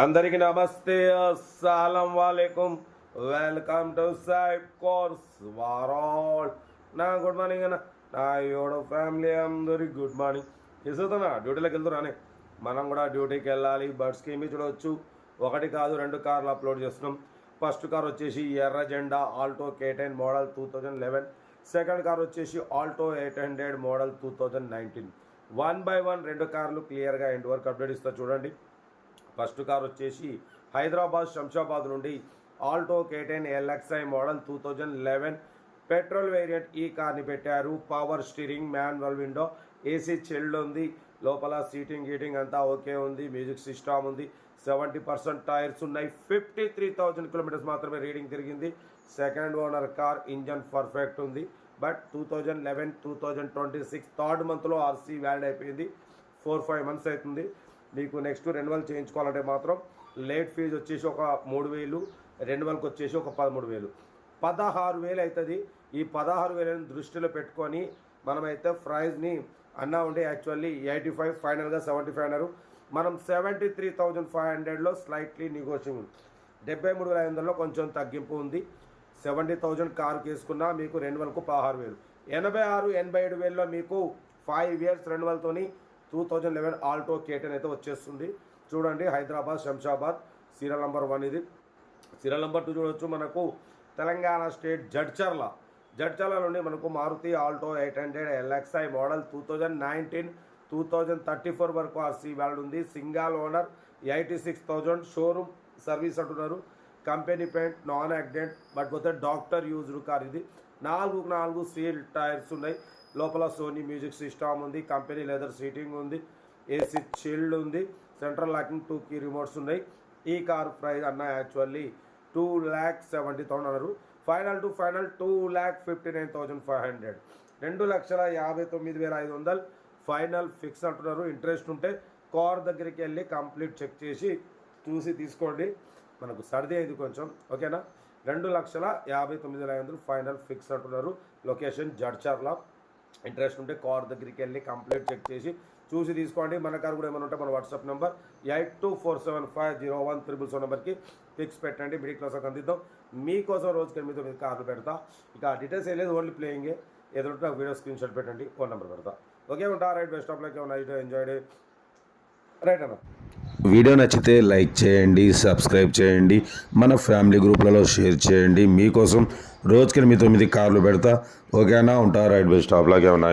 అందరికీ నమస్తే, అస్సలం వాలేకుమ్. వెల్కమ్ టు సాయిబ్ కోర్స్ వారాల్. నా గుడ్ మార్నింగ్ అన్న, నా యోడ ఫ్యామిలీ అందరికి గుడ్ మార్నింగ్. ఇస్తున్నా డ్యూటీలోకి వెళ్తున్నానే, మనం కూడా డ్యూటీకి వెళ్ళాలి. బర్డ్స్కి ఏమి చూడవచ్చు, ఒకటి కాదు రెండు కార్లు అప్లోడ్ చేస్తున్నాం. ఫస్ట్ కార్ వచ్చేసి ఎర్ర జెండా Alto K10 model 2011. Second car వచ్చేసి ఆల్టో 800 మోడల్ 2019. 1 రెండు కార్లు క్లియర్గా ఎండ్ వరకు అప్డేట్ ఇస్తా చూడండి. ఫస్ట్ కార్ వచ్చేసి హైదరాబాద్ శంషాబాద్ నుండి Alto K10 LXI model 2011 petrol variant. ఈ కార్ని పెట్టారు. Power steering, manual window, AC chilled ఉంది. లోపల సీటింగ్ గీటింగ్ అంతా ఓకే ఉంది. మ్యూజిక్ సిస్టమ్ ఉంది. 70% టైర్స్ ఉన్నాయి. 53,000 కిలోమీటర్స్ మాత్రమే రీడింగ్ తిరిగింది. Second owner car. Engine perfect ఉంది. బట్ 2011-2026 థర్డ్ మంత్లో ఆర్సీ వ్యాలిడ్ అయిపోయింది. 4-5 months అవుతుంది. మీకు నెక్స్ట్ రెన్యువల్ చేయించుకోవాలంటే మాత్రం లేట్ ఫీజు వచ్చేసి ఒక 3,000, రెన్యువల్కి వచ్చేసి ఒక 13,000, 16,000 అవుతుంది. ఈ 16,000 దృష్టిలో పెట్టుకొని మనమైతే ప్రైజ్ని అన్నా ఉంటే యాక్చువల్లీ 85, ఫైనల్గా 75 అన్నారు. మనం 73,500లో స్లైట్లీ నెగోషియబుల్. 73,500లో కొంచెం తగ్గింపు ఉంది. 70,000 కారుకి వేసుకున్నా మీకు రెన్యువల్కు 16,000. 86,000-87,000లో మీకు 5 years రెన్యువల్తోని 2011 ఆల్టో K10 అయితే వచ్చేస్తుంది. చూడండి, హైదరాబాద్ శంషాబాద్ సీరియల్ నెంబర్ 1 ఇది. సీరియల్ నెంబర్ 2 చూడవచ్చు. మనకు తెలంగాణ స్టేట్ జడ్చర్ల నుండి మనకు మారుతి ఆల్టో 800 LXI మోడల్ 2019, 2034 వరకు ఆర్సీ వ్యాలిడ్ ఉంది. సింగల్ ఓనర్, 86,000 షోరూమ్ సర్వీస్ అంటున్నారు. Company paint, non accident, but పోతే డాక్టర్ యూజ్డ్ కార్ ఇది. 4 సీల్ టైర్స్ ఉన్నాయి. లోపల సోనీ మ్యూజిక్ సిస్టమ్ ఉంది. కంపెనీ లెదర్ సీటింగ్ ఉంది. ఏసీ చిల్డ్ ఉంది. సెంట్రల్ లాకింగ్, 2 key రిమోట్స్ ఉన్నాయి. ఈ కార్ ప్రైస్ అన్న యాక్చువల్లీ 2,70,000 అన్నారు. ఫైనల్ 2,59,500, 2,59,500 ఫైనల్ ఫిక్స్ అంటున్నారు. ఇంట్రెస్ట్ ఉంటే కార్ దగ్గరికి వెళ్ళి కంప్లీట్ చెక్ చేసి చూసి తీసుకోండి. మనకు సర్ది అయింది కొంచెం, ఓకేనా. 2,59,500 ఫైనల్ ఫిక్స్ అంటున్నారు. లొకేషన్ జడ్చర్ల. ఇంట్రెస్ట్ ఉంటే కార్ దగ్గరికి వెళ్ళి కంప్లీట్ చెక్ చేసి చూసి తీసుకోండి. మన కార్ కూడా ఏమైనా ఉంటే మన వాట్సాప్ నెంబర్ 8247501377 నెంబర్కి ఫిక్స్ పెట్టండి. మిడిల్ క్లాస్కి అందిద్దాం. మీకోసం రోజుకి 8 కార్లు పెడతా. ఇక డీటెయిల్స్ ఏం లేదు, ఓన్లీ ప్లేయింగే. ఏదంటే నాకు వీడియో స్క్రీన్ షాట్ పెట్టండి, ఫోన్ నెంబర్ పెడతా. ఓకే ఉంటా. Right, best of luck. ఏమన్నా ఎంజాయ్ డే. రైట్ అన్న. వీడియో నచ్చితే లైక్ చేయండి, సబ్స్క్రైబ్ చేయండి, మన ఫ్యామిలీ గ్రూప్లలో షేర్ చేయండి. మీకోసం రోజుకి 8 కార్లు పెడతా. ఓకేనా ఉంటా. Right, best of luck. ఏమన్నా